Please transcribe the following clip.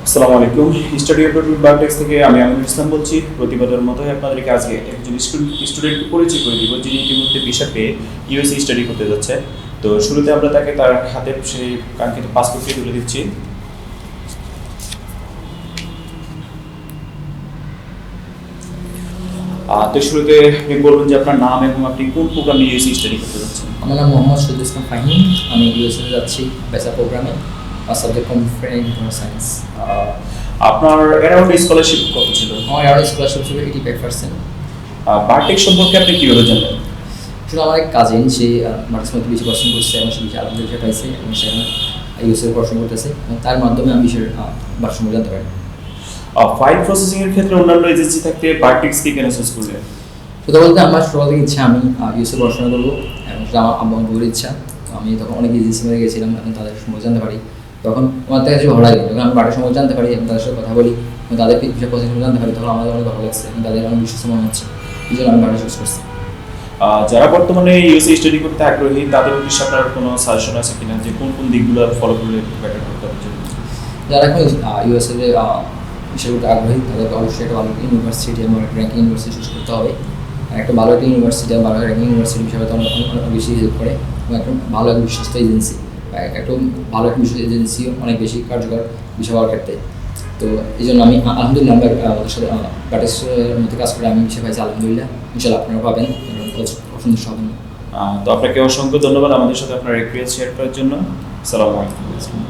আসসালামু আলাইকুম। Study about বায়োটেক্স থেকে আমি আমিনুল ইসলাম বলছি। প্রতিবাদের মতোই আপনাদেরকে আজকে একজন স্টুডেন্টকে পরিচয় করে দিব, যিনি ইতিমধ্যে ভিসা পেয়ে ইউএসএ স্টাডি করতে যাচ্ছে। তো শুরুতে আমরা তাকে তার হাতে সেই কাঙ্ক্ষিত পাসপোর্টটি তুলে দিচ্ছি। তো শুরুতে আপনি বলবেন যে আপনার নাম এবং আপনি কোন প্রোগ্রামে ইউএসএ স্টাডি করতে যাচ্ছেন। আমার নাম মোহাম্মদ শহীদুল ইসলাম ফাহিম। আমি ইউএসএ যাচ্ছি বেসা প্রোগ্রামে। আমার সাবজেক্ট কম্পিউটার ইনফরমেশন সায়েন্স। আপনার অ্যারাউন্ড স্কলারশিপ কত ছিল? আমার অ্যাভারেজ স্কলারশিপ ছিল 85%। বায়োটেক সম্পর্কে আপনি কীভাবে জানলেন? শুধু আমার এক কাজিন, সে মার্কস মধ্যে বেশি পছন্দ করছে এবং সে বেশি আলহামদুলিল্লাহ পাইছে এবং সে ইউএসএ পড়াশোনা করতেছে এবং তার মাধ্যমে আমি বিষয়ের সম্পর্কে জানতে পারি। ফাইল প্রসেসিং এর ক্ষেত্রে অন্যান্য এজেন্সি থাকতে বায়োটেক্স কি কেন চুজ করলেন? কথা বলতে আমার ছোটো থেকে ইচ্ছা আমি ইউএসএ পড়াশোনা করবো এবং সেটা আমার বউয়ের ইচ্ছা। তো আমি তখন অনেক এজেন্সি মধ্যে গেছিলাম এবং তাদের সম্পর্কে জানতে পারি। তখন আমার কাছে ভালো লাগে, যখন আমি বায়োটেক সম্পর্কে জানতে পারি এবং তাদের সাথে কথা বলি এবং তাদের বিষয় প্রসেসিং জানতে পারি, তখন আমাদের অনেক ভালো লাগছে এবং তাদের অনেক বিশ্বস্ত মনে হচ্ছে। এই জন্য আমি বায়োটেক চুজ করছি। যারা বর্তমানে ইউএসএ স্টাডি করতে আগ্রহী, তাদের উদ্দেশ্যে আপনার কোনো সাজেশন আছে কিনা যে কোন কোন দিকগুলো ফলো করলে বেটার করতে হবে? যারা এখন ইউএসএ বিষয় করতে আগ্রহী, তাদেরকে অবশ্যই একটা ভালো ইউনিভার্সিটি এবং র্যাঙ্কিং ইউনিভার্সিটি চুজ করতে হবে। আর একটা ভালো একটা ইউনিভার্সিটি এবং ভালো র্যাঙ্কিং ইউনিভার্সিটি বিষয়ে অনেক অনেক বেশি হেল্প করে এবং একটা ভালো এক বিশ্বস্ত এজেন্সি বা একটা ভালো একটা বিশ্বস্ত এজেন্সিও অনেক বেশি কার্যকর বিষয় হওয়ার ক্ষেত্রে। তো এই জন্য আমি আলহামদুলিল্লাহ আমরা ওদের সাথে বায়োটেক্সের মধ্যে কাজ করে আমি বিষয় পাইছি আলহামদুলিল্লাহ। ইনশাল্লাহ আপনারা পাবেন, অসন্তুষ্ট হবেন না। তো আপনাকে অসংখ্য ধন্যবাদ আমাদের সাথে আপনার এক্সপিরিয়েন্স শেয়ার করার জন্য। আসসালামু আলাইকুম।